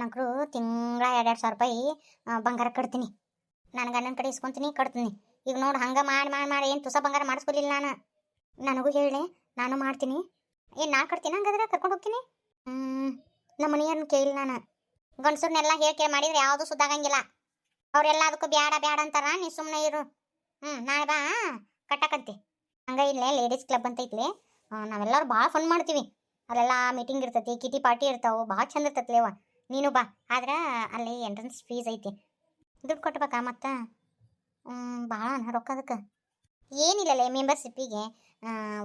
ನಾನಂಕರು ತಿಂಗಳ 2,000 ರೂಪಾಯಿ ಬಂಗಾರ ಕಟ್ತೀನಿ. ನನ್ನ ಗಂಡನ ಕಡೆ ಇಸ್ಕೊಂತೀನಿ, ಕಟ್ತೀನಿ. ಈಗ ನೋಡು ಹಂಗೆ ಮಾಡಿ ಮಾಡಿ ಮಾಡಿ ಏನು ತುಸ ಬಂಗಾರ ಮಾಡಿಸ್ಕೊಲಿಲ್ಲ ನಾನು. ನನಗೂ ಹೇಳಿ, ನಾನು ಮಾಡ್ತೀನಿ. ಏನು ನಾ ಕಟ್ತೀನಿ, ಹಂಗಾದ್ರೆ ಕರ್ಕೊಂಡು ಹೋಗ್ತೀನಿ. ನಮ್ಮ ಮನೆಯವ್ರನ್ನ ಕೇಳಿ ನಾನು ಗಂಡಸರ್ನೆಲ್ಲ ಕೇಳಿ ಮಾಡಿದ್ರೆ ಯಾವುದು ಸುದ್ದಾಗಂಗಿಲ್ಲ. ಅವರೆಲ್ಲ ಅದಕ್ಕೂ ಬ್ಯಾಡ ಬ್ಯಾಡ ಅಂತಾರ. ನೀ ಸುಮ್ಮನೆ ಇರು. ನಾಳೆ ಬಾ ಕಟ್ಟಕಂತಿ. ಹಂಗ ಇಲ್ಲೇ ಲೇಡೀಸ್ ಕ್ಲಬ್ ಅಂತ ಐತ್ಲಿ, ನಾವೆಲ್ಲರೂ ಭಾಳ ಫನ್ ಮಾಡ್ತೀವಿ. ಅಲ್ಲೆಲ್ಲ ಮೀಟಿಂಗ್ ಇರ್ತೈತಿ, ಕಿಟಿ ಪಾರ್ಟಿ ಇರ್ತಾವೆ, ಭಾಳ ಚಂದ ಇರ್ತೈತಿ ಅವ. ನೀನು ಬಾ. ಆದ್ರೆ ಅಲ್ಲಿ ಎಂಟ್ರೆನ್ಸ್ ಫೀಸ್ ಐತಿ, ದುಡ್ಡು ಕೊಟ್ಬೇಕಾ ಮತ್ತೆ? ಭಾಳ ರೊಕ್ಕ ಅದಕ್ಕೆ ಏನಿಲ್ಲಲೇ. ಮೆಂಬರ್ಶಿಪ್ಪಿಗೆ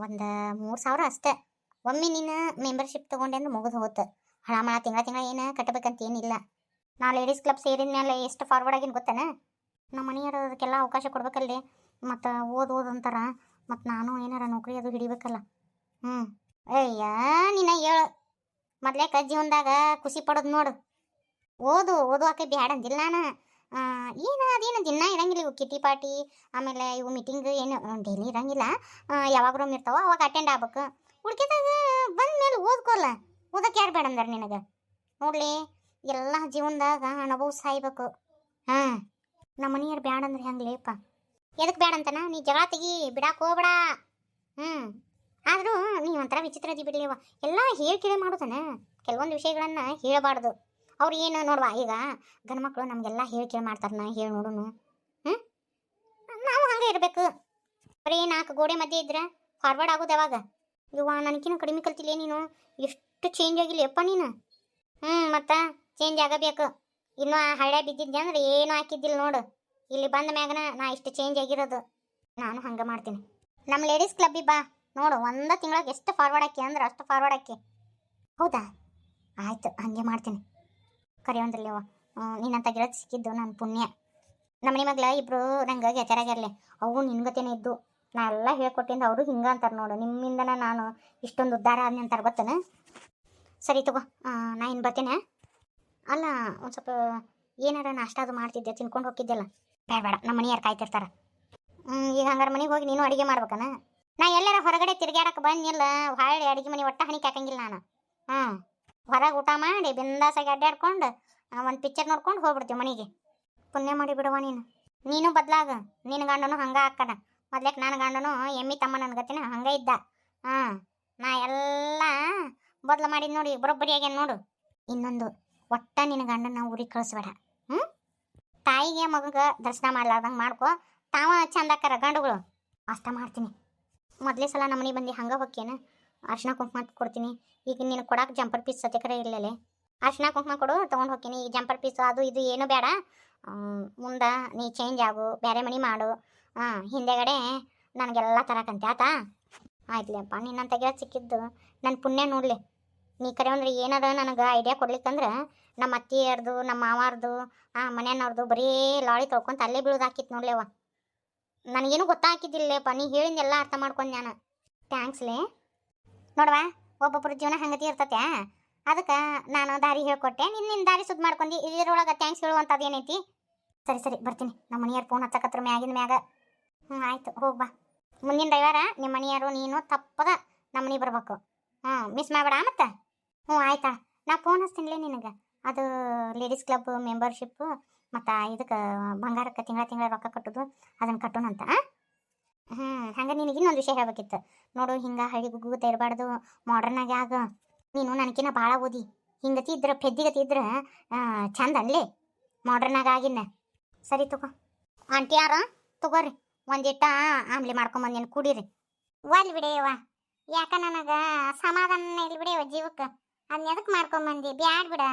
ಒಂದು 3,000 ಅಷ್ಟೇ. ಒಮ್ಮೆ ನೀನು ಮೆಂಬರ್ಶಿಪ್ ತೊಗೊಂಡೆ ಅಂದ್ರೆ ಮುಗಿದು ಹೋಗುತ್ತೆ. ಹಣ ತಿಂಗಳ ಏನು ಕಟ್ಟಬೇಕಂತ ಏನಿಲ್ಲ. ನಾ ಲೇಡೀಸ್ ಕ್ಲಬ್ ಸೇರಿದ ಮೇಲೆ ಎಷ್ಟು ಫಾರ್ವರ್ಡ್ ಆಗಿನ ಗೊತ್ತೇನೆ. ನಮ್ಮ ಮನೆಯವರು ಅದಕ್ಕೆಲ್ಲ ಅವಕಾಶ ಕೊಡ್ಬೇಕಲ್ಲಿ. ಮತ್ತು ಓದು ಅಂತಾರ. ಮತ್ತು ನಾನು ಏನಾರ ನೌಕರಿ ಅದು ಹಿಡಿಬೇಕಲ್ಲ. ಅಯ್ಯ ನೀನು ಹೇಳು ಮೊದ್ಲೇಕ ಜೀವನದಾಗ ಖುಷಿ ಪಡೋದು ನೋಡು. ಓದು ಆಕೆ ಬ್ಯಾಡ ಅಂದಿಲ್ಲ ನಾನು. ಏನು ಅದೇನು ದಿನ ಇರಂಗಿಲ್ಲ ಇವು ಕಿಟಿ ಪಾರ್ಟಿ, ಆಮೇಲೆ ಇವು ಮೀಟಿಂಗ್ ಏನು ಡೈಲಿ ಇರಂಗಿಲ್ಲ. ಯಾವಾಗ್ರೂ ಇರ್ತಾವ, ಅವಾಗ ಅಟೆಂಡ್ ಆಗ್ಬೇಕು. ಹುಡುಕಿದಾಗ ಬಂದ ಮೇಲೆ ಓದ್ಕೋಲ್ಲ. ಓದಕ್ಕೆ ಯಾರು ಬೇಡ ಅಂದಾರ ನಿನಗೆ? ನೋಡ್ಲಿ, ಎಲ್ಲ ಜೀವನದಾಗ ಅನುಭವ ಸಾಯ್ಬೇಕು. ನಮ್ಮ ಮನೆಯವ್ರು ಬ್ಯಾಡ ಅಂದ್ರೆ ಹೆಂಗ್ಲೇಪ್ಪ? ಎದಕ್ಕೆ ಬ್ಯಾಡ ಅಂತನ? ನೀ ಜಗಳ ತೆಗಿ, ಬಿಡಾಕ್ ಹೋಗ್ಬೇಡ. ಆದರೂ ನೀ ಒಂಥರ ವಿಚಿತ್ರ ಅದಿ ಬಿಡಲಿವ. ಎಲ್ಲ ಹೇಳ್ಕಿಡೆ ಮಾಡೋದನೆ. ಕೆಲವೊಂದು ವಿಷಯಗಳನ್ನು ಹೇಳಬಾರ್ದು. ಅವ್ರು ಏನು ನೋಡ್ವಾ, ಈಗ ಗಂಡು ಮಕ್ಕಳು ನಮಗೆಲ್ಲ ಹೇಳ್ಕೇಳಿ ಮಾಡ್ತಾರೆ. ನಾ ಹೇಳಿ ನೋಡುನು. ನಾವು ಹಂಗೆ ಇರಬೇಕು. ಬರೀ 4 ಗೋಡೆ ಮಧ್ಯೆ ಇದ್ರೆ ಫಾರ್ವರ್ಡ್ ಆಗೋದು ಯಾವಾಗ? ಇವ್ವ ನನಗಿನ ಕಡಿಮೆ ಕಲ್ತಿಲ್ಲ ನೀನು. ಎಷ್ಟು ಚೇಂಜ್ ಆಗಿಲ್ಲ ಯಪ್ಪ ನೀನು. ಮತ್ತು ಚೇಂಜ್ ಆಗಬೇಕು. ಇನ್ನೂ ಹಳ್ಳೆ ಬಿದ್ದಿದ್ದೆ ಅಂದ್ರೆ ಏನೂ ಹಾಕಿದ್ದಿಲ್ಲ ನೋಡು. ಇಲ್ಲಿ ಬಂದ ಮ್ಯಾಗನ ನಾ ಇಷ್ಟು ಚೇಂಜ್ ಆಗಿರೋದು. ನಾನು ಹಂಗೆ ಮಾಡ್ತೀನಿ. ನಮ್ಮ ಲೇಡೀಸ್ ಕ್ಲಬ್ಬಿಗೆ ಬಾ ನೋಡು. ಒಂದು ತಿಂಗಳಿಗೆ ಎಷ್ಟು ಫಾರ್ವರ್ಡ್ ಹಾಕಿ ಅಂದ್ರೆ ಅಷ್ಟು ಫಾರ್ವರ್ಡ್ ಹಾಕಿ. ಹೌದಾ? ಆಯಿತು, ಹಾಗೆ ಮಾಡ್ತೀನಿ. ಕರೆಯೊಂದ್ರಲ್ಲಿವ ನೀನಂತ ಗೆಳತಿ ಸಿಕ್ಕಿದ್ದು ನನ್ನ ಪುಣ್ಯ. ನಮ್ಮನೆ ಮಗ್ಳ ಇಬ್ಬರು ನಂಗೆ ಗೆಳತಿಯರಾಗಿರಲಿ. ಅವು ನಿನ್ಗತೇನೆ ಇದ್ದು. ನಾ ಎಲ್ಲ ಹೇಳ್ಕೊಟ್ಟಿಂದ ಅವರು ಹಿಂಗೆ ಅಂತಾರೆ ನೋಡು. ನಿಮ್ಮಿಂದನ ನಾನು ಇಷ್ಟೊಂದು ಉದ್ಧಾರ ಆದ್ನಿ ಅಂತಾರೆ ಗೊತ್ತೇನೆ. ಸರಿ ತಗೋ, ನಾ ಇನ್ನು ಬರ್ತೇನೆ. ಅಲ್ಲ, ಒಂದು ಸ್ವಲ್ಪ ಏನಾರ ನಾಷ್ಟ ಅದು ಮಾಡ್ತಿದ್ದೆ, ತಿನ್ಕೊಂಡು ಹೋಗಿದ್ದೆಲ್ಲ. ಬೇಡ, ನಮ್ಮ ಮನೆಯಾರು ಕಾಯ್ತಿರ್ತಾರೆ. ಈಗ ಹಂಗಾರೆ ಮನೆಗೆ ಹೋಗಿ ನೀನು ಅಡುಗೆ ಮಾಡ್ಬೇಕನ? ನಾ ಎಲ್ಲಾರ ಹೊರಗಡೆ ತಿರ್ಗಾಡಕ್ಕೆ ಬಂದಿಲ್ಲ. ಹೊಳ್ಳಿ ಅಡುಗೆ ಮನೆ ಒಟ್ಟ ಹಣಿಕೆ ಹಾಕಂಗಿಲ್ಲ ನಾನು. ಹೊರಗೆ ಊಟ ಮಾಡಿ ಬಿಂದಾಸಾಗಿ ಅಡ್ಡಾಡ್ಕೊಂಡು ಒಂದು ಪಿಕ್ಚರ್ ನೋಡ್ಕೊಂಡು ಹೋಗ್ಬಿಡ್ತೀವಿ ಮನೆಗೆ. ಪುಣ್ಯ ಮಾಡಿ ಬಿಡುವ ನೀನು ಬದಲಾಗ. ನಿನ್ನ ಗಂಡನು ಹಂಗೆ ಹಾಕನ. ಮೊದ್ಲೇಕೆ ನನ್ನ ಗಂಡನು ಎಮ್ಮಿ ತಮ್ಮ ನನಗತ್ತಿನ ಹಂಗೆ ಇದ್ದ. ನಾ ಎಲ್ಲ ಬದಲು ಮಾಡಿದ್ ನೋಡಿ, ಬರೋಬ್ಬರಿ ಆಗ್ಯಾನ ನೋಡು. ಇನ್ನೊಂದು, ಒಟ್ಟ ನಿನ್ನ ಗಂಡನ ಊರಿಗೆ ಕಳಿಸ್ಬೇಡ. ತಾಯಿಗೆ ಮಗಗೆ ದರ್ಶನ ಮಾಡ್ಲಾರ್ದಂಗೆ ಮಾಡ್ಕೊ. ತಾವ ಚಂದಾಕರ ಗಂಡುಗಳು ಅಷ್ಟ ಮಾಡ್ತೀನಿ. ಮೊದಲೇ ಸಲ ನಮ್ಮ ಮನೆ ಬಂದು ಹಂಗೆ ಹೊಕ್ಕೇನ ಅರ್ಶಿನ ಕುಂಕುಮ ಕೊಡ್ತೀನಿ. ಈಗ ನೀನು ಕೊಡಕ್ಕೆ ಜಂಪರ್ ಪೀಸ್ ಸತ್ಯಕರ ಇರಲೇ. ಅರ್ಶಿನ ಕುಂಕುಮ ಕೊಡು, ತೊಗೊಂಡು ಹೋಗ್ತೀನಿ. ಈ ಜಂಪರ್ ಪೀಸ್ ಅದು ಇದು ಏನು ಬೇಡ. ಮುಂದೆ ನೀ ಚೇಂಜ್ ಆಗು, ಬೇರೆ ಮನೆ ಮಾಡು. ಹಿಂದೆಗಡೆ ನನಗೆಲ್ಲ ತರಕಂತೆ ಆತಾ? ಆಯ್ತಲೇಪ್ಪ, ನಿನ್ನಂತ ಗೆಳತಿ ಸಿಕ್ಕಿದ್ದು ನನ್ನ ಪುಣ್ಯ ನೋಡಲಿ. ನೀ ಕರೆ ಅಂದ್ರೆ ಏನಾರ ನನಗೆ ಐಡಿಯಾ ಕೊಡ್ಲಿಕ್ಕಂದ್ರೆ ನಮ್ಮ ಅತ್ತಿಯರ್ದು, ನಮ್ಮ ಮಾವಾರ್ದು, ಮನೆಯವ್ರದ್ದು ಬರೀ ಲಾಳಿ ತೊಳ್ಕೊಂತ ಅಲ್ಲೇ ಬೀಳೋದು ಹಾಕಿತ್ತು ನೋಡ್ಲೇವ. ನನಗೇನು ಗೊತ್ತಾಕಿದ್ದಿಲ್ಲಪ್ಪ. ನೀ ಹೇಳಿದ್ದೆಲ್ಲ ಅರ್ಥ ಮಾಡ್ಕೊಂಡು ನಾನು. ಥ್ಯಾಂಕ್ಸ್ಲೇ. ನೋಡವಾ, ಒಬ್ಬೊಬ್ಬರ ಜೀವನ ಹಂಗತಿ ಇರ್ತತೆ. ಅದಕ್ಕೆ ನಾನು ದಾರಿ ಹೇಳ್ಕೊಟ್ಟೆ, ನಿನ್ನ ದಾರಿ ಸುದ್ದು ಮಾಡ್ಕೊಂಡು ಇದರೊಳಗೆ ಥ್ಯಾಂಕ್ಸ್ ಹೇಳುವಂಥದ್ದು ಏನೈತಿ? ಸರಿ ಬರ್ತೀನಿ. ನಮ್ಮ ಮನೆಯವ್ರು ಫೋನ್ ಹಚ್ಚಕತ್ರ ಮ್ಯಾಗಿನ ಮ್ಯಾಗ. ಆಯಿತು, ಹೋಗ್ಬಾ. ಮುಂದಿನ ರವಿವಾರ ನಿಮ್ಮ ಮನೆಯವರು ನೀನು ತಪ್ಪದ ನಮ್ಮ ಮನೆ ಬರ್ಬೇಕು. ಮಿಸ್ ಮಾಡಬೇಡ ಮತ್ತೆ. ಆಯ್ತಾ, ನಾ ಫೋನ್ ಹಚ್ತೀನಿಲೇ ನಿನಗೆ. ಅದು ಲೇಡೀಸ್ ಕ್ಲಬ್ ಮೆಂಬರ್ಶಿಪ್ಪು ಮತ್ತು ಇದಕ್ಕೆ ಬಂಗಾರಕ್ಕೆ ತಿಂಗಳ ರೊಕ್ಕ ಕಟ್ಟೋದು, ಅದನ್ನು ಕಟ್ಟೋಣಂತ. ಹಂಗೆ ನಿನಗೆ ಇನ್ನೊಂದು ವಿಷಯ ಹೇಳ್ಬೇಕಿತ್ತು ನೋಡು. ಹಿಂಗೆ ಹಳ್ಳಿ ಗುಗ್ಗುತ್ತ ಇರಬಾರ್ದು, ಮಾಡ್ರನ್ನಾಗಿ ಆಗ. ನೀನು ನನಗಿನ್ನ ಭಾಳ ಓದಿ ಹಿಂಗತಿ ಇದ್ರೆ, ಪೆದ್ದಿಗತಿ ಇದ್ರೆ ಚಂದ ಅಲ್ಲೇ ಮಾಡ್ರನ್ನಾಗ ಆಗಿನ್ನ. ಸರಿ ತಗೋ. ಆಂಟಿ ಯಾರ ತಗೋರಿ, ಒಂದಿಟ್ಟ ಆಮ್ಲಿ ಮಾಡ್ಕೊಂಬಂದೇನು ಕುಡೀರಿ. ಒಲ್ ಬಿಡೆಯವ್ವ, ಯಾಕ ನನಗೆ ಸಮಾಧಾನ ಇಲ್ಲಿ ಬಿಡೆಯವ ಜೀವಕ್ಕೆ. ಅದನ್ನ ಎದಕ್ಕೆ ಮಾಡ್ಕೊಂಬಂದಿ? ಬ್ಯಾಡ್ ಬಿಡ.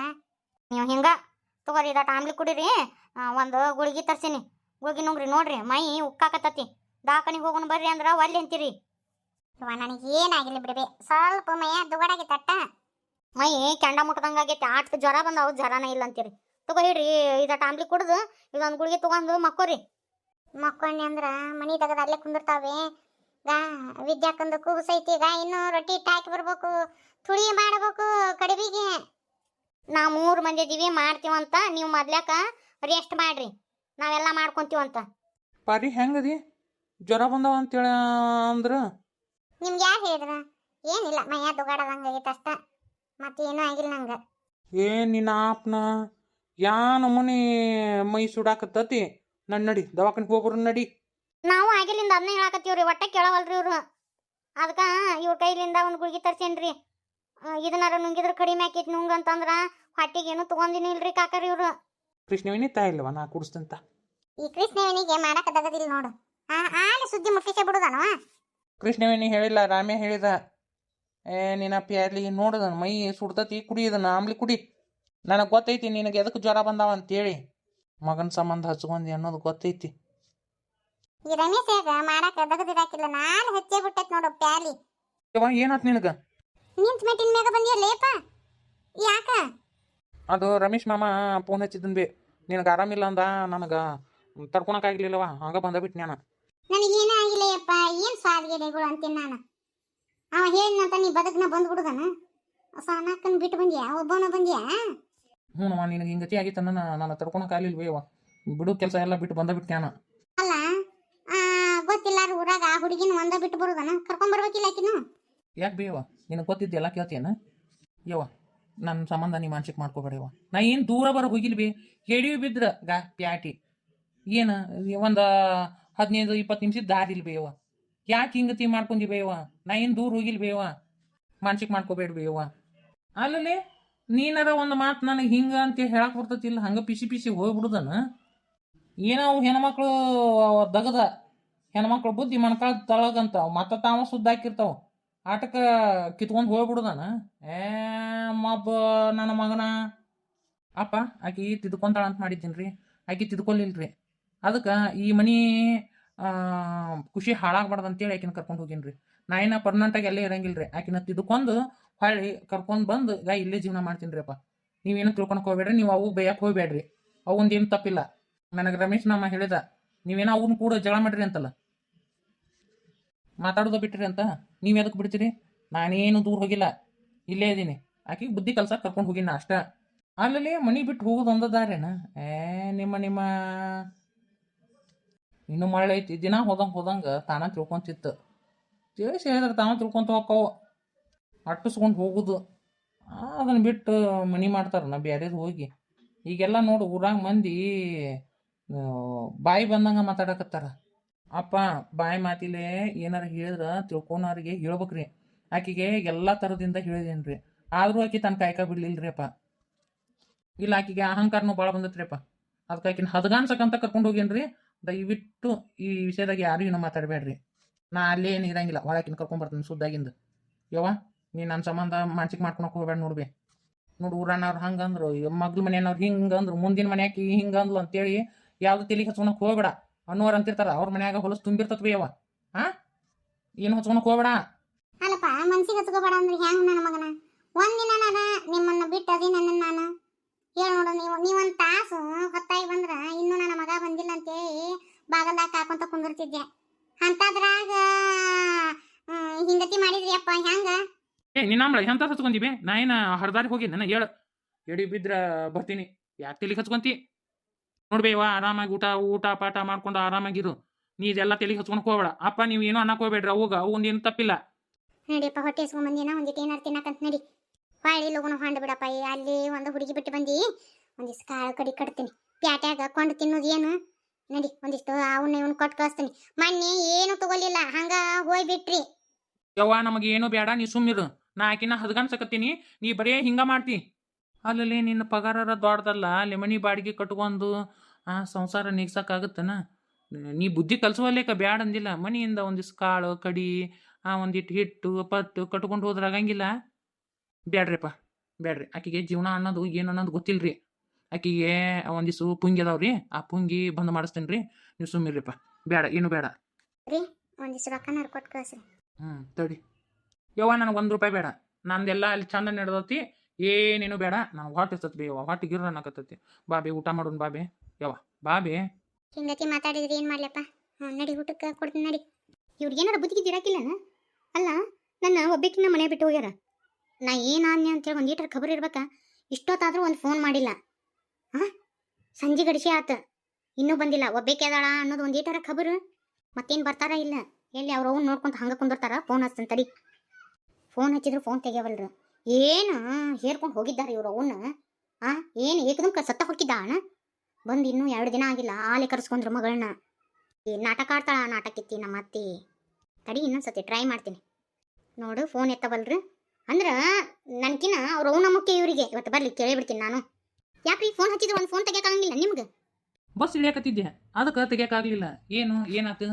ನೀವು ಹಿಂಗೆ ತಗೋರಿ, ಇದಾಟ ಆಮ್ಲಿ ಕುಡೀರಿ. ಒಂದು ಗುಳಿಗೆ ತರ್ಸೀನಿ, ಗುಳಿಗೆ ನುಂಗ್ರಿ. ನೋಡ್ರಿ ಮೈ ಉಕ್ಕಾಕತ್ತತಿ. ದಾಕನಿಗೆ ಹೋಗೋಣ ಬರ್ರಿ ಅಂದ್ರೆ ಒಲ್ಲೆ ಅಂತೀರಿ. ನನಗೆ ಏನಾಗಿಲ್ಲ ಬಿಡಬೇ, ಸ್ವಲ್ಪ ಮೈಯ ದುಗಡಾಗಿತ್ತಟ್ಟ. ಮೈ ಕೆಂಡ ಮುಟ್ದಂಗೆ ಆಗೈತೆ. ಆಟಕ್ಕೆ ಜ್ವರ ಬಂದವು, ಜ್ವರನೇ ಇಲ್ಲ ಅಂತೀರಿ. ತಗೋ ಹಿಡ್ರಿ, ಇದಾಟ ಆಮ್ಲಿ ಕುಡ್ದು ಇದೊಂದು ಗುಳಿಗೆ ತೊಗೊಂಡು ಮಕ್ಕೋರಿ. ಮಕ್ಕೊಂಡಿ ಅಂದ್ರೆ ಮನೆ ತೆಗೆದು ಅಲ್ಲೇ ಕುಂದಿರ್ತಾವೆ. ವಿದ್ಯಾಕಂದು ಕೂಸೈತಿ. ಇನ್ನೂ ರೊಟ್ಟಿ ಇಟ್ಟು ಹಾಕಿ ಬರ್ಬೇಕು, ತುಳಿ ಮಾಡಬೇಕು ಕಡಿಬಿಗೆ. ನಾ 3 ಮಂದಿ ಇದೀವಿ, ಮಾಡ್ತೀವಂತ. ನೀವು ಮೊದ್ಲಾಕ ರೆಸ್ಟ್ ಮಾಡ್ರಿ, ನಾವೆಲ್ಲ ಮಾಡ್ಕೊಂತೀವಂತ. ಪಾರಿ ಹೆಂಗದಿ? ಜ್ವರ ಬಂದವ ಅಂತೇಳಿ ಅಂದ್ರೆ ನಿಮ್ಗೆ ಯಾರು ಹೇಳಿದ್ರ? ಏನಿಲ್ಲ, ಮೈಯ ದುಗಾಡದಂಗೆ ಆಗೈತೆ ಅಷ್ಟ, ಮತ್ತೇನೂ ಆಗಿಲ್ಲ ನಂಗೆ. ನಿನ್ನ ಆಪ್ನ ಯಾ ನಮೂನಿ ಮೈ ಸುಡಾಕತ್ತತಿ ನಡಿ ದವಾಖಾನಿಗೆ ಹೋಗ್ಬರು ನಡಿ. ನಾವು ಆಗಿಲಿಂದ ಅದನ್ನೇ ಹೇಳಾಕತ್ತೀವ್ರಿ, ಒಟ್ಟೆ ಕೇಳವಲ್ರಿ ಇವ್ರು. ಅದಕ್ಕೆ ಇವ್ರ ಕೈಲಿಂದ ಒಂದು ಗುಳಿಗೆ ತರ್ಸೇನ್ರಿ. ಇದನ್ನಾರ ನುಂಗಿದ್ರೆ ಕಡಿಮೆ ಆಕೈತಿ ನುಂಗಂತಂದ್ರ ಹೊಟ್ಟಿಗೆ ಏನು ತೊಗೊಂದಿನಿ ಇಲ್ರಿ ಕಾಕರಿ ಇವ್ರು. ಕೃಷ್ಣವೇಣಿ ತಾಯಿಲ್ವ ನಾ ಕುಡಿಸ್ತಂತ. ಈ ಕೃಷ್ಣವೇಣಿಗೆ ಮಾಡಕ್ಕೆ ತಗದಿಲ್ಲ ನೋಡು. ಆಲೆ ಸುದ್ದಿ ಮುಟ್ಟಿಸೇ ಬಿಡುದನವ. ಕೃಷ್ಣವೇಣಿ ಹೇಳಿಲ್ಲ, ರಾಮ್ಯ ಹೇಳಿದ. ನಿನ್ನ ಪ್ಯಾರ್ಲಿ ನೋಡದನ ಮೈ ಸುಡ್ತತಿ, ಕುಡಿಯೋದನ್ನ ಆಮ್ಲಿ ಕುಡಿ. ನನಗೆ ಗೊತ್ತೈತಿ ನಿನಗೆ ಎದಕ್ಕೆ ಜ್ವರ ಬಂದಾವ ಅಂತೇಳಿ. ಮಗನ ಸಂಬಂಧ ಹಚ್ಕೊಂಡಿ ಅನ್ನೋದು ಗೊತ್ತೈತಿ. ಈ ರಮೇಶ್ ಮಾಡಕ್ಕೆ ತಗದಿರಾಕಿಲ್ಲ, ನಾನು ಹಚ್ಚೇ ಬಿಟ್ಟೈತಿ ನೋಡು ಪ್ಯಾಲಿ. ಏನಾತ್ ನಿನಗ? ನಿಂತ ಮೆಟ್ಟಿನ ಮ್ಯಾಗ ಬಂದಿಯಲ್ಲೇಪ, ಯಾಕ? ಅದು ರಮೇಶ್ ಮಾಮ ಫೋನ್ ಹಚ್ಚಿದ್ದನ್ ಬೇ, ನಿನಗೆ ಆರಾಮಿಲ್ಲ ಅಂದ, ನನಗೆ ತಡ್ಕೊಳಕ್ಕಾಗ್ಲಿಲ್ಲವ, ಹಂಗ ಬಂದಬಿಟ್ಟು ನಾನು. ನನಗೇನ ಆಗಿಲ್ಲಯ್ಯಪ್ಪ, ಏನು ಸ್ವಾದಗೆಡೆಗಳು ಅಂತೀನಿ ನಾನು. ಅವ ಹೇಳಿನಂತ ನೀ ಬದುಕನ ಬಂದ್ಬಿಡುದನ, ಸಣ್ಣಕ್ಕನ ಬಿಟ್ಟು ಬಂದ್ಯಾ, ಒಬ್ಬನ ಬಂದ್ಯಾ? ಹ್ಞೂ ನಿನಗೆ ಹಿಂಗತಿ ಆಗಿತ್ತು ನಾನು ತಡ್ಕೊಳಕ್ಕಾಗ್ಲಿಲ್ವೇವ, ಬಿಡು ಕೆಲಸ ಎಲ್ಲ ಬಿಟ್ಟು ಬಂದಬಿಟ್ಟು ನಾನು. ಅಲ್ಲ ಗೊತ್ತಿಲ್ಲ ಊರಾಗ ಆ ಹುಡುಗಿನ ಒಂದ ಬಿಟ್ಟು ಬರುದನ, ಕರ್ಕೊಂಬರ್ಬೇಕಿಲ್ಲ ಆಕಿನು. ಯಾಕೆ ಬೇವ, ನಿನಗೆ ಗೊತ್ತಿದ್ದು ಎಲ್ಲ ಕೇಳ್ತೀಯನ? ಯವ್ವ ನನ್ನ ಸಂಬಂಧ ನೀ ಮಾನಸಿಕ ಮಾಡ್ಕೋಬೇಡವ. ನಾ ಏನು ದೂರ ಬರೋ ಹೋಗಿಲ್ ಬಿ, ಹೇಳಿವಿ ಬಿದ್ರ ಪ್ಯಾಟಿ ಏನು ಒಂದು 15-20 ನಿಮಿಷದ ದಾರಿ ಇಲ್ಲ ಬೇವ. ಯಾಕೆ ಹಿಂಗತಿ ಮಾಡ್ಕೊಂಡಿ ಬೇವ? ನಾ ಏನು ದೂರ ಹೋಗಿಲ್ ಬೇವ, ಮಾನಸಿಕ ಮಾಡ್ಕೋಬೇಡ ಬೇವ. ಅಲ್ಲಲ್ಲಿ ನೀನಾರ ಒಂದು ಮಾತು ನನಗೆ ಹಿಂಗೆ ಅಂತ ಹೇಳಕ್ಕೆ ಬರ್ತತಿಲ್ಲ, ಹಂಗೆ ಪಿಸಿ ಹೋಗ್ಬಿಡುದನ. ಏನೋ ಹೆಣ್ಮಕ್ಳು ದಗದ ಹೆಣ್ಮಕ್ಳು ಬುದ್ಧಿ ಮಣ್ಕಾಳ ತಳಗಂತ ಮತ್ತೆ ತಾವ ಸುದ್ದಾಕಿರ್ತಾವ, ಆಟಕ್ಕೆ ಕಿತ್ಕೊಂಡು ಹೋಗ್ಬಿಡುದನ. ಮಬ್ಬ ನನ್ನ ಮಗನ ಅಪ್ಪ ಆಕಿ ತಿದ್ಕೊಂತಾಳ ಅಂತ ಮಾಡಿದ್ದೀನಿ ರೀ, ಆಕಿ ತಿದ್ಕೊಲಿಲ್ರಿ. ಅದಕ್ಕೆ ಈ ಮನೆ ಖುಷಿ ಹಾಳಾಗ್ಬಾರ್ದು ಅಂತೇಳಿ ಆಕಿನ ಕರ್ಕೊಂಡು ಹೋಗೀನಿ ರೀ. ನಾ ಏನ ಪರ್ಮನೆಂಟಾಗಿ ಎಲ್ಲೇ ಇರಂಗಿಲ್ಲ ರೀ, ಆಕಿನ ತಿದ್ಕೊಂಡು ಹೊಳ್ಳಿ ಕರ್ಕೊಂಡು ಬಂದು ಇಲ್ಲೇ ಜೀವನ ಮಾಡ್ತೀನಿ ರೀ ಅಪ್ಪ. ನೀವೇನು ತಿಳ್ಕೊಳಕ್ಕೆ ಹೋಗ್ಬೇಡ್ರಿ, ನೀವು ಅವು ಬೇಯಕ್ಕೆ ಹೋಗ್ಬೇಡ್ರಿ, ಅವಂದೇನು ತಪ್ಪಿಲ್ಲ. ನನಗೆ ರಮೇಶ್ ನಮ್ಮ ಹೇಳಿದ, ನೀವೇನೋ ಅವ್ನ ಕೂಡ ಜಗಳ ಮಾಡಿರಿ ಅಂತಲ್ಲ, ಮಾತಾಡೋದು ಬಿಟ್ಟಿರಿ ಅಂತ. ನೀವು ಎದಕ್ಕೆ ಬಿಡ್ತೀರಿ? ನಾನೇನು ದೂರ ಹೋಗಿಲ್ಲ, ಇಲ್ಲೇ ಇದ್ದೀನಿ. ಆಕಿಗೆ ಬುದ್ಧಿ ಕಲ್ಸಕ್ಕೆ ಕರ್ಕೊಂಡು ಹೋಗಿನ ಅಷ್ಟ. ಅಲ್ಲಲ್ಲಿ ಮನೆ ಬಿಟ್ಟು ಹೋಗೋದು ಒಂದದಾರೇನ? ನಿಮ್ಮ ಇನ್ನೂ ಮಳೆ ಐತಿ, ದಿನ ಹೋದಂಗೆ ತಾನ ತಿಳ್ಕೊಂತಿತ್ತು. ತಿಳಿಸಿ ಹೇಳಿದ್ರೆ ತಾವ ತಿಳ್ಕೊಂತ ಹೋಕ್ಕವು, ಅಟ್ಟಿಸ್ಕೊಂಡು ಹೋಗೋದು. ಅದನ್ನು ಬಿಟ್ಟು ಮನೆ ಮಾಡ್ತಾರನ ಬೇರೆದು ಹೋಗಿ. ಈಗೆಲ್ಲ ನೋಡು ಊರಾಗ ಮಂದಿ ಬಾಯಿ ಬಂದಂಗೆ ಮಾತಾಡಕತ್ತಾರ. ಅಪ್ಪ ಬಾಯಿ ಮಾತಿಲೆ ಏನಾರ ಹೇಳಿದ್ರೆ ತಿಳ್ಕೊನವ್ರಿಗೆ ಹೇಳ್ಬೇಕ್ರಿ. ಆಕಿಗೆ ಎಲ್ಲ ಥರದಿಂದ ಹೇಳಿದೇನ್ರಿ, ಆದರೂ ಆಕಿ ತನ್ನ ಕಾಯ್ಕ ಬಿಡ್ಲಿಲ್ರಿ ಅಪ್ಪ. ಇಲ್ಲ ಆಕಿಗೆ ಅಹಂಕಾರನೂ ಭಾಳ ಬಂದತ್ರಿ ಅಪ್ಪ. ಅದಕ್ಕೆ ಆಕಿನ ಹದಗಾನ್ಸಕ್ಕಂತ ಕರ್ಕೊಂಡು ಹೋಗೇನ್ರಿ. ದಯವಿಟ್ಟು ಈ ವಿಷಯದಾಗ ಯಾರು ಏನೋ ಮಾತಾಡಬೇಡ್ರಿ. ನಾ ಅಲ್ಲೇ ಏನು ಇರಂಗಿಲ್ಲ, ಒಳಕಿನ ಕರ್ಕೊಂಬರ್ತೀನಿ ಸುದ್ದಾಗಿಂದ. ಯವ್ವ ನೀ ನನ್ನ ಸಂಬಂಧ ಮಾನಸಿಕ ಮಾಡ್ಕೊಳಕ್ಕೆ ಹೋಗ್ಬೇಡ ನೋಡ್ಬೇ. ನೋಡು ಊರನವ್ರು ಹಂಗಂದ್ರು, ಮಗ್ಳ ಮನೆಯವ್ರು ಹಿಂಗಂದ್ರು, ಮುಂದಿನ ಮನ್ಯಾಕಿ ಹಿಂಗಂದ್ಲು ಅಂತೇಳಿ ಯಾವ್ದು ತಲೆಗೆ ಹಚ್ಕೊಳಕ್ಕೆ ಹೋಗ್ಬೇಡ. ಅನ್ನೋರು ಅಂತಿರ್ತಾರ, ಅವ್ರ ಮನ್ಯಾಗ ಹೊಲಸು ತುಂಬಿರ್ತತ್ವಿ ಯವ್ವ. ಏನು ಹಚ್ಕೊಳಕ್ಕೆ ಹೋಗ್ಬೇಡ. ಅಲ್ಲಪ್ಪ ಮನ್ಸಿಗೆ ಹಚ್ಕೋಬೇಡ ಅಂದ್ರೆ ಹೆಂಗ್ ನನ್ನ ಮಗನ? ಒಂದಿನ ನಾನು ನಿಮ್ಮನ್ನ ಬಿಟ್ಟು ಅದಿ ನನ್ನ ನಾನು ಹೇಳಿ ನೋಡು. ನೀವೊಂದು ತಾಸು ಹೊತ್ತಾಗಿ ಬಂದ್ರ ಇನ್ನೂ ನನ್ನ ಮಗ ಬಂದಿಲ್ಲ ಅಂತೇಳಿ ಬಾಗಲ್ದಾಗ ಕಾಕೊಂತ ಕುಂದಿರ್ತಿದ್ದೆ. ಅಂತದ್ರಾಗ ಹಿಂಗತಿ ಮಾಡಿದ್ರಿ ಅಪ್ಪ, ಹೆಂಗ? ನಿನ್ನಂಬಳ ಎಂತ ಹಚ್ಕೊಂತೀವಿ? ನಾ ಏನು ಹರಿದಾರಿ ಹೋಗಿ ನನ್ನ ಹೇಳು, ಎಡಿ ಬಿದ್ರ ಬರ್ತೀನಿ. ಯಾಕೆ ತಲೆಗೆ ಹಚ್ಕೊಂತಿ? ನೋಡ್ಬೇವ ಆರಾಮಾಗಿ ಊಟ ಪಾಠ ಮಾಡ್ಕೊಂಡು ಆರಾಮಾಗಿರು. ನೀ ಇದೆಲ್ಲ ತಲೆಗೆ ಹಚ್ಕೊಳಕ್ಕೆ ಹೋಗ್ಬೇಡ. ಅಪ್ಪ ನೀವು ಏನೋ ಅನ್ನಕ್ಕೆ ಹೋಗ್ಬೇಡ್ರಿ, ಅವಂದೇನು ತಪ್ಪಿಲ್ಲ. ನಡಿಯಪ್ಪ, ಹೊಟ್ಟೆ ಹಸ್ಕೊಂಡ್ ಬಂದಿನ ಒಂದಿಟ್ಟು ಏನಾರು ತಿನ್ನಕಂತ ನಡಿ. ಹೊಳ್ಳಿ ಲಗುನ ಹೊಂಡು ಬಿಡಪ್ಪ. ಅಲ್ಲಿ ಒಂದು ಹುಡುಗಿ ಬಿಟ್ಟು ಬಂದಿ, ಒಂದಿಷ್ಟು ಕಾಳು ಕಡಿ ಕಟ್ತೀನಿ. ಪ್ಯಾಟ್ಯಾಗ ಕೊಂಡು ತಿನ್ನೋದು ಏನು? ನಡಿ ಒಂದಿಷ್ಟು ಅವನ್ನ ಇವನು ಕೊಟ್ಟು ಕಳಿಸ್ತೀನಿ. ಮೊನ್ನೆ ಏನು ತಗೊಲಿಲ್ಲ, ಹಂಗ ಹೋಗ್ಬಿಟ್ರಿ. ಯವ್ವ ನಮಗೆ ಏನು ಬೇಡ, ನೀ ಸುಮ್ಮಿರು. ನಾ ಆಕಿನ ಹದ್ಗಾನ್ಸಕತ್ತೀನಿ, ನೀ ಬರೇ ಹಿಂಗ ಮಾಡ್ತಿ. ಅಲ್ಲಲ್ಲಿ ನಿನ್ನ ಪಗಾರರ ದೊಡ್ಡದಲ್ಲ, ಅಲ್ಲಿ ಮನೆ ಬಾಡಿಗೆ ಕಟ್ಕೊಂಡು ಸಂಸಾರ ನೀಗ್ಸಕ್ಕಾಗತ್ತನ? ನೀ ಬುದ್ಧಿ ಕಲ್ಸುವಲ್ಲೇಕ ಬ್ಯಾಡ ಅಂದಿಲ್ಲ. ಮನೆಯಿಂದ ಒಂದಿಷ್ಟು ಕಾಳು ಕಡಿ ಒಂದಿಟ್ಟು ಹಿಟ್ಟು ಪಟ್ಟು ಕಟ್ಕೊಂಡು ಹೋದ್ರೆ ಆಗಂಗಿಲ್ಲ. ಬ್ಯಾಡ್ರಿಪ್ಪ ಬ್ಯಾಡ್ರಿ. ಆಕಿಗೆ ಜೀವನ ಅನ್ನೋದು ಏನು ಅನ್ನೋದು ಗೊತ್ತಿಲ್ರಿ. ಆಕಿಗೆ ಒಂದಿಷ್ಟು ಪುಂಗಿ ಅದಾವ್ರಿ, ಆ ಪುಂಗಿ ಬಂದ್ ಮಾಡಿಸ್ತೇನೆ ರೀ. ನೀವು ಸುಮ್ಮಿರ್ರಿಪ್ಪ, ಬೇಡ ಏನು ಬೇಡ. ಒಂದಿಷ್ಟು ರೊಕ್ಕನಾರು ಕೊಟ್ಟು ಕಳಿಸ್ರಿ. ತಡಿ ಯವ್ವ, ನನಗೆ ₹1 ಬೇಡ. ನಂದೆಲ್ಲ ಅಲ್ಲಿ ಚಂದ ನಡೆದತಿ, ಏನೇನು ಬೇಡ. ನನಗೆ ಹೊಟ್ಟೆ ಸತ್ ಬೇ ಯವ್ವ, ಹೊಟ್ಟೆ ಗಿರ್ರ ಅನ್ನಕತ್ತೈತಿ. ಬಾಬೆ ಊಟ ಮಾಡೋಣ ಬಾಬೆ. ಯವ್ವ ಬಾಬೆ. ಹಿಂಗತಿ ಮಾತಾಡಿದ್ರಿ ಏನು ಮಾಡ್ಲಪ್ಪ? ನಡಿ ಊಟಕ್ಕೆ ಕೊಡ್ತೀನಿ ನಡಿ. ಇವ್ರಿಗೇನಾರ ಬುದ್ಧಿಗೆ ಇರಾಕಿಲ್ಲನ? ಅಲ್ಲ ನನ್ನ ಒಬ್ಬಕಿನ್ನ ಮನೆ ಬಿಟ್ಟು ಹೋಗ್ಯಾರ. ನಾ ಏನಾನ್ಯ ಅಂತೇಳಿ ಒಂದು ಈಟರ್ ಖಬರ್ ಇರ್ಬೇಕಾ? ಇಷ್ಟೊತ್ತಾದರೂ ಒಂದು ಫೋನ್ ಮಾಡಿಲ್ಲ. ಸಂಜೆ ಗಡಿಸಿ ಆತ, ಇನ್ನೂ ಬಂದಿಲ್ಲ. ಒಬ್ಬಕ್ಕೆ ಅದಾಳ ಅನ್ನೋದು ಒಂದು ಈಟರ ಖಬರು. ಮತ್ತೇನು ಬರ್ತಾರ ಇಲ್ಲ? ಎಲ್ಲಿ ಅವ್ರ ಅವ್ನು ನೋಡ್ಕೊಂತ ಹಂಗೆ ಕುಂದಿರ್ತಾರ? ಫೋನ್ ಹಚ್ತಾನೆ ತಡಿ. ಫೋನ್ ಹಚ್ಚಿದ್ರು ಫೋನ್ ತೆಗಿಯವಲ್ರು. ಏನು ಹೇರ್ಕೊಂಡು ಹೋಗಿದ್ದಾರೆ ಇವ್ರು ಅವನ್ನ. ಆ ಏನು ಏಕದಮ್ ಸತ್ತ ಹೊಕ್ಕಿದ್ದ ಅಣ್ಣ ಬಂದು ಇನ್ನೂ 2 ದಿನ ಆಗಿಲ್ಲ ಆಲೆ ಕರೆಸ್ಕೊಂಡ್ರು ಮಗಳನ್ನ. ಈ ನಾಟಕ ಆಡ್ತಾಳ ನಾಟಕಿತ್ತಿ ನಮ್ಮ ಅತ್ತಿ. ತಡಿ ಇನ್ನೊಂದ್ಸತಿ ಟ್ರೈ ಮಾಡ್ತೀನಿ. ನೋಡು ಫೋನ್ ಎತ್ತವಲ್ರಿ ಅಂದ್ರೆ ನನ್ಕಿನ ಅವ್ರ ಅವನ ಮುಖ್ಯ ಇವರಿಗೆ. ಇವತ್ತು ಬರ್ಲಿ ಕೇಳಿಬಿಡ್ತೀನಿ ನಾನು. ಯಾಕ್ರಿ ಫೋನ್ ಹಚ್ಚಿದ್ರೆ ಒಂದು ಫೋನ್ ತೆಗಿಯೋಕ್ಕಾಗಂಗಿಲ್ಲ ನಿಮ್ಗೆ? ಬಸ್ ಇಳಿಯಾಕತ್ತಿದ್ದೆ ಅದಕ್ಕೆ ತೆಗಿಯೋಕ್ಕಾಗಲಿಲ್ಲ. ಏನಾತು?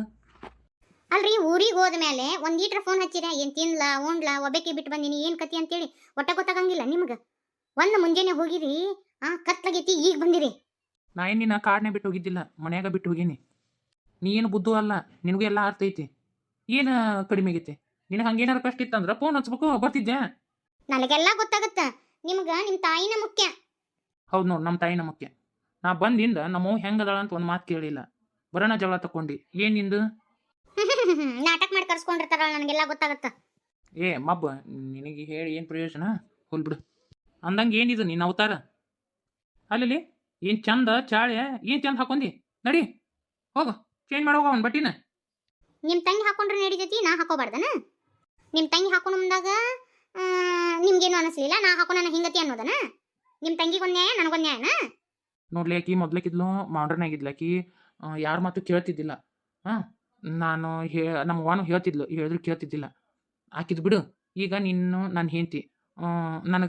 ಅಲ್ರಿ ಊರಿಗೆ ಹೋದ ಮೇಲೆ ಒಂದು ಲೀಟ್ರ್ ಫೋನ್ ಹಚ್ಚಿರ ಏನು ತಿನ್ಲಾ ಉಣ್ಲಾ ಒಬ್ಬಕ್ಕೆ ಬಿಟ್ಟು ಬಂದೀನಿ ಏನು ಕತಿ ಅಂತೇಳಿ ಒಟ್ಟ ಗೊತ್ತಾಗಂಗಿಲ್ಲ ನಿಮ್ಗೆ. ಒಂದು ಮುಂಜಾನೆ ಹೋಗಿರಿ ಕತ್ಲಾಗೈತಿ ಈಗ ಬಂದಿರಿ. ನಾ ನಿನ್ನ ಕಾಡನ್ನೇ ಬಿಟ್ಟು ಹೋಗಿದ್ದಿಲ್ಲ, ಮನ್ಯಾಗ ಬಿಟ್ಟು ಹೋಗೀನಿ. ನೀ ಏನು ಬುದ್ಧು ಅಲ್ಲ, ನಿನಗೂ ಎಲ್ಲ ಅರ್ಥ ಐತಿ. ಏನು ಕಡಿಮೆ ಆಗೈತಿ? ನಿನಗೆ ಹಂಗೇನಾರು ಕಷ್ಟ ಇತ್ತಂದ್ರೆ ಫೋನ್ ಹಚ್ಬೇಕು, ಬರ್ತಿದ್ದೆ. ನನಗೆಲ್ಲ ಗೊತ್ತಾಗತ್ತ. ನಿಮ್ಗೆ ನಿಮ್ಮ ತಾಯಿನ ಮುಖ್ಯ. ಹೌದು ನೋಡು, ನಮ್ಮ ತಾಯಿನ ಮುಖ್ಯ. ನಾ ಬಂದಿಂದ ನಮ್ಮವ್ ಹೆಂಗದಾಳ ಅಂತ ಒಂದು ಮಾತು ಕೇಳಿಲ್ಲ. ಬರೋಣ ಜಗಳ ತಗೊಂಡು ಏನು ನಿಂದು? ನಾಟಕ ಮಾಡಿ ಕರ್ಸ್ಕೊಂಡಿರ್ತಾರ, ನನಗೆಲ್ಲ ಗೊತ್ತಾಗತ್ತ. ಮಬ್ಬ ನಿನಗೆ ಹೇಳಿ ಏನು ಪ್ರಯೋಜನ? ಹೋಲ್ಬಿಡು. ಅಂದಂಗೆ ಏನಿದು ನಿನ್ನ ಅವತಾರ? ಅಲ್ಲಿ ಏನು ಚಂದ ಚಾಳೆ, ಏನು ಚಂದ ಹಾಕೊಂಡಿ. ನಡಿ ಹೋಗು, ಚೇಂಜ್ ಮಾಡೋಗ ಅವ್ನು ಬಟ್ಟಿನ. ನಿಮ್ಮ ತಂಗಿ ಹಾಕೊಂಡ್ರೆ ನಡೀತೈತಿ, ನಾ ಹಾಕೋಬಾರ್ದನ? ನಿಮ್ಮ ತಂಗಿ ಹಾಕೊಂಡು ಮುಂದಾಗ ನಿಮ್ಗೇನು ಅನಿಸ್ಲಿಲ್ಲ, ನಾ ಹಾಕೊಂಡು ನನ್ನ ಹಿಂಗತಿ ಅನ್ನೋದನ? ನಿಮ್ಮ ತಂಗಿಗೊಂದು ನ್ಯಾಯ ನನಗೊಂದು ನ್ಯಾಯನ? ನೋಡ್ಲಿ, ಆಕಿ ಮೊದ್ಲಕ್ಕಿದ್ಲು ಮಾಡರ್ನ್ ಆಗಿದ್ಲು. ಆಕಿ ಯಾರ ಮಾತು ಕೇಳ್ತಿದ್ದಿಲ್ಲ. ನಾನು ನಮ್ಮ ಅವ್ವನು ಹೇಳ್ತಿದ್ಲು, ಹೇಳಿದ್ರು ಕೇಳ್ತಿದ್ದಿಲ್ಲ. ಆಕಿದ್ ಬಿಡು. ಈಗ ನೀನು ನನ್ನ ಹೆಂಡತಿ, ನನಗೆ